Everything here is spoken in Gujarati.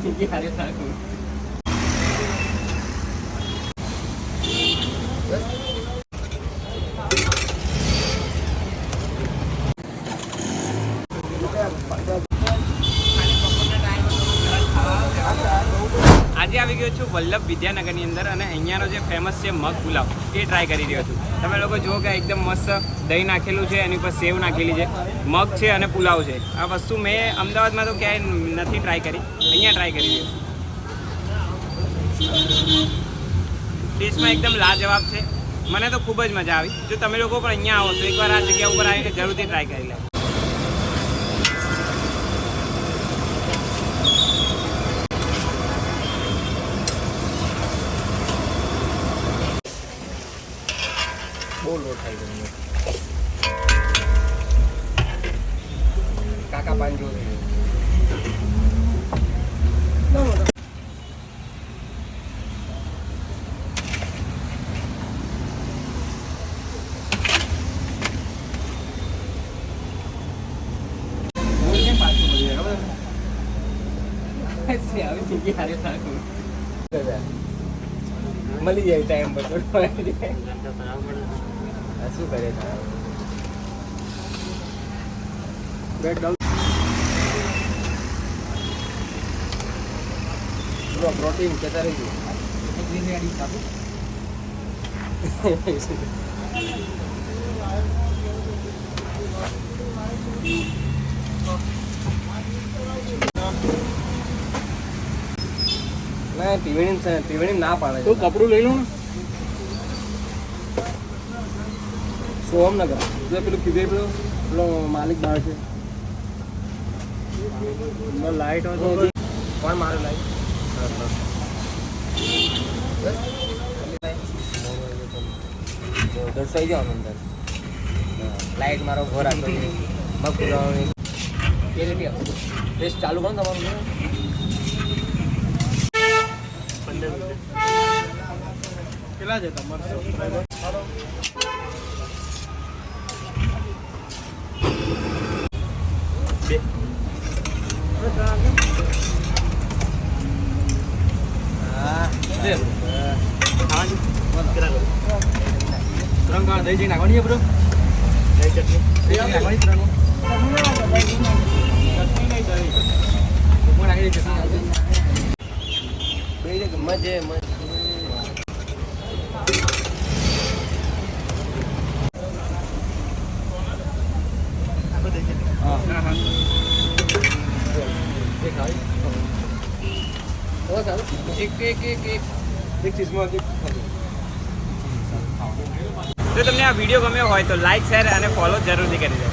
આજે આવી ગયો છું વલ્લભ વિદ્યાનગરની અંદર અને અહીંયાનો જે ફેમસ છે મગ પુલાવ એ ટ્રાય કરી રહ્યો છું. તમે લોકો જુઓ કે એકદમ મસ્ત દહીં નાખેલું છે, એની પર સેવ નાખેલી છે, મગ છે અને પુલાવ છે. આ વસ્તુ મેં અમદાવાદમાં તો ક્યાંય નથી ટ્રાય કરી, અહીંયા ટ્રાય કરી રહ્યો. ટેસ્ટમાં એકદમ લાજવાબ છે, મને તો ખૂબ જ મજા આવી. જો તમે લોકો પણ અહીંયા આવો તો એકવાર આ જગ્યા ઉપર આવીને જરૂરથી ટ્રાય કરી લે. બહુ લોટ થાય છે કાકા પાંજો મળી જાય ટાઈમ પર શું કરે પ્રોટીન કેતા રહી ત્રિવેણી ના પાડે તો કપડું લઈ લો ને. સોમનગર પેલું કીધે પેલો માલિક બહાર છે. લાઈટ હોય કોણ મારે લાઈટ દર્શાઈ જાઓ અંદર લાઈટ મારો ઘર આપો મગ પુલાવની ટેસ્ટ ચાલુ કરો તમારું. 15 મિનિટ કેટલા છે તમારે સબસ્ક્રાઇબર? ત્રણ દહીં નાખવાની બ્રો, દહીં ચટણી નાખવાની, ત્રણ મજે એક ચીઝમાં જો તમને આ વિડીયો ગમ્યો હોય તો લાઈક, શેર અને ફોલો જરૂરથી કરી દો.